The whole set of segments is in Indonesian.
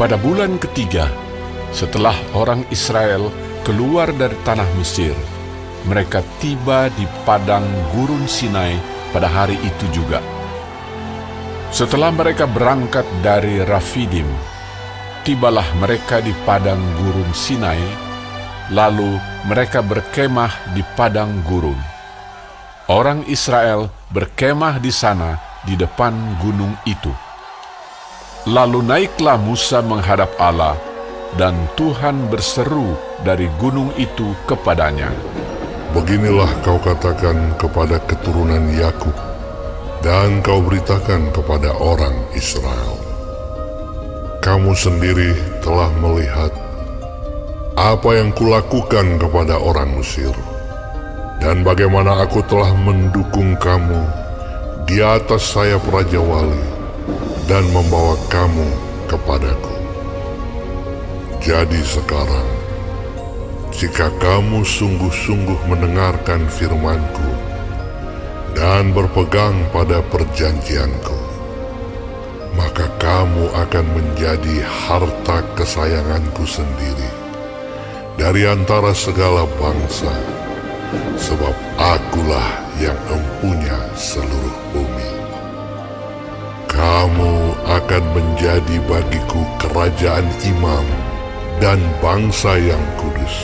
Pada bulan ketiga, setelah orang Israel keluar dari tanah Mesir, mereka tiba di padang gurun Sinai pada hari itu juga. Setelah mereka berangkat dari Rafidim, tibalah mereka di padang gurun Sinai, lalu mereka berkemah di padang gurun. Orang Israel berkemah di sana di depan gunung itu. Lalu naiklah Musa menghadap Allah, dan Tuhan berseru dari gunung itu kepadanya. Beginilah kau katakan kepada keturunan Yakub, dan kau beritakan kepada orang Israel. Kamu sendiri telah melihat apa yang kulakukan kepada orang Mesir, dan bagaimana aku telah mendukung kamu di atas sayap Raja Wali dan membawa kamu kepadaku. Jadi sekarang, jika kamu sungguh-sungguh mendengarkan firman-Ku dan berpegang pada perjanjian-Ku, maka kamu akan menjadi harta kesayangan-Ku sendiri dari antara segala bangsa, sebab Akulah yang empunya seluruh bumi. Kamu akan menjadi bagiku kerajaan imam dan bangsa yang kudus.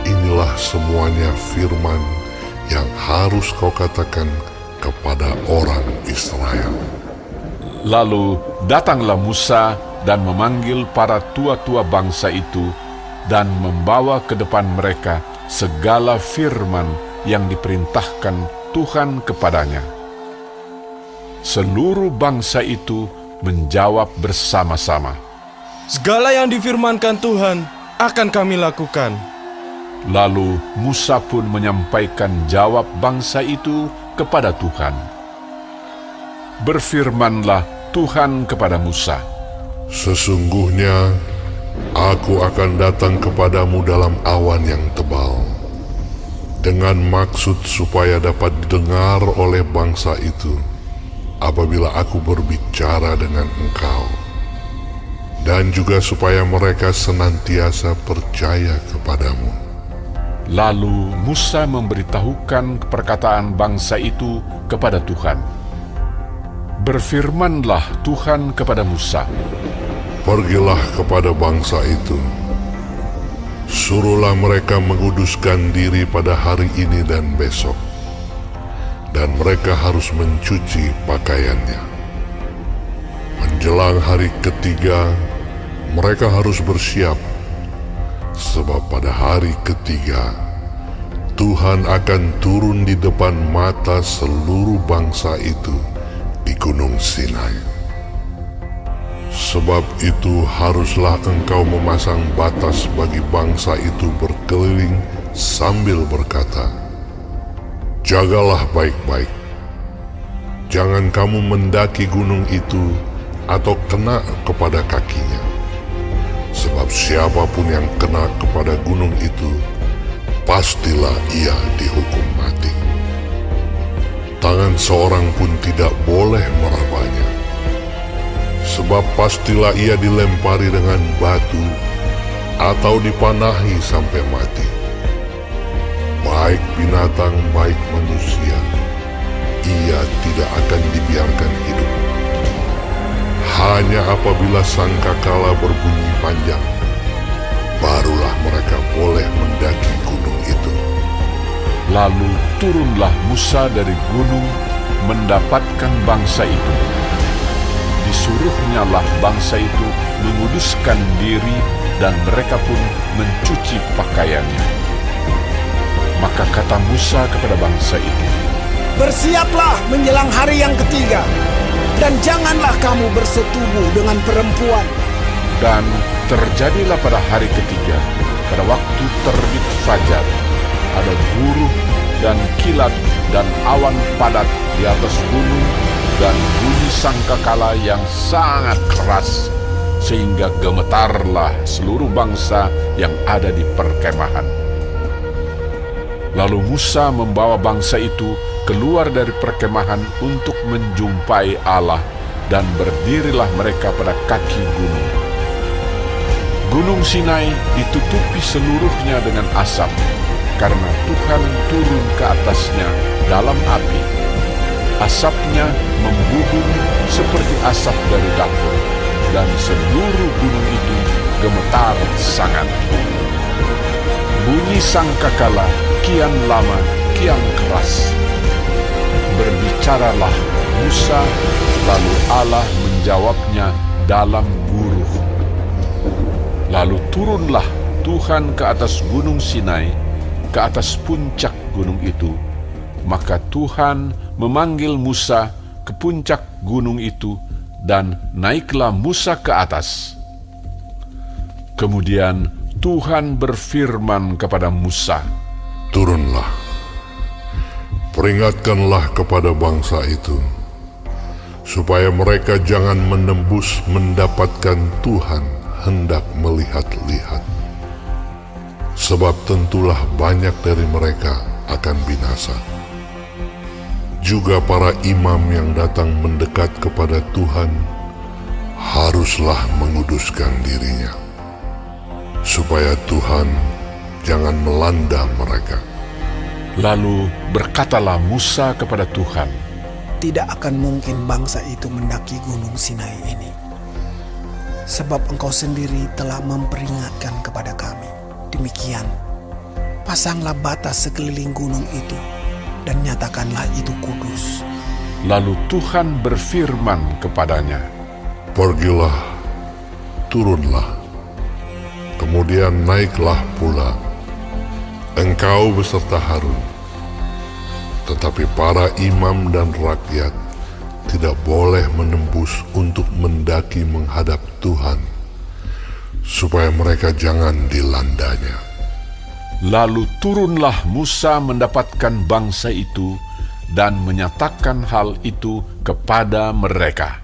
Inilah semuanya firman yang harus kau katakan kepada orang Israel. Lalu datanglah Musa dan memanggil para tua-tua bangsa itu dan membawa ke depan mereka segala firman yang diperintahkan Tuhan kepadanya. Seluruh bangsa itu menjawab bersama-sama, "Segala yang difirmankan Tuhan akan kami lakukan." Lalu Musa pun menyampaikan jawab bangsa itu kepada Tuhan. Berfirmanlah Tuhan kepada Musa, Sesungguhnya Aku akan datang kepadamu dalam awan yang tebal, dengan maksud supaya dapat didengar oleh bangsa itu apabila aku berbicara dengan engkau, dan juga supaya mereka senantiasa percaya kepadamu. Lalu Musa memberitahukan perkataan bangsa itu kepada Tuhan. Berfirmanlah Tuhan kepada Musa, Pergilah kepada bangsa itu, suruhlah mereka menguduskan diri pada hari ini dan besok, dan mereka harus mencuci pakaiannya. Menjelang hari ketiga, mereka harus bersiap, sebab pada hari ketiga, Tuhan akan turun di depan mata seluruh bangsa itu di Gunung Sinai. Sebab itu haruslah engkau memasang batas bagi bangsa itu berkeliling sambil berkata, Jagalah baik-baik. Jangan kamu mendaki gunung itu atau kena kepada kakinya. Sebab siapapun yang kena kepada gunung itu, pastilah ia dihukum mati. Tangan seorang pun tidak boleh merabanya. Sebab pastilah ia dilempari dengan batu atau dipanahi sampai mati. Baik binatang, baik manusia, ia tidak akan dibiarkan hidup. Hanya apabila sangkakala berbunyi panjang, barulah mereka boleh mendaki gunung itu. lalu turunlah Musa dari gunung mendapatkan bangsa itu. Disuruhnyalah bangsa itu menguduskan diri, dan mereka pun mencuci pakaiannya. Maka kata Musa kepada bangsa itu, Bersiaplah menjelang hari yang ketiga, dan janganlah kamu bersetubuh dengan perempuan. Dan terjadilah pada hari ketiga, pada waktu terbit fajar, ada guruh dan kilat dan awan padat di atas gunung, dan bunyi sangkakala yang sangat keras, sehingga gemetarlah seluruh bangsa yang ada di perkemahan. Lalu Musa membawa bangsa itu keluar dari perkemahan untuk menjumpai Allah, dan berdirilah mereka pada kaki gunung. Gunung Sinai ditutupi seluruhnya dengan asap, karena Tuhan turun ke atasnya dalam api. Asapnya membubung seperti asap dari dapur, dan seluruh gunung itu gemetar sangat. Bunyi sangkakala kian lama, kian keras. Berbicaralah Musa, lalu Allah menjawabnya dalam guruh. Lalu turunlah Tuhan ke atas gunung Sinai, ke atas puncak gunung itu. Maka Tuhan memanggil Musa ke puncak gunung itu, dan naiklah Musa ke atas. Kemudian Tuhan berfirman kepada Musa, Turunlah, peringatkanlah kepada bangsa itu, supaya mereka jangan menembus mendapatkan Tuhan hendak melihat-lihat. Sebab tentulah banyak dari mereka akan binasa. Juga para imam yang datang mendekat kepada Tuhan haruslah menguduskan dirinya, supaya Tuhan jangan melanda mereka. Lalu berkatalah Musa kepada Tuhan, Tidak akan mungkin bangsa itu mendaki gunung Sinai ini, sebab Engkau sendiri telah memperingatkan kepada kami. Demikian, pasanglah batas sekeliling gunung itu, dan nyatakanlah itu kudus. Lalu Tuhan berfirman kepadanya, Pergilah, turunlah, kemudian naiklah pula, engkau beserta Harun. Tetapi para imam dan rakyat tidak boleh menembus untuk mendaki menghadap Tuhan, supaya mereka jangan dilandanya. Lalu turunlah Musa mendapatkan bangsa itu dan menyatakan hal itu kepada mereka.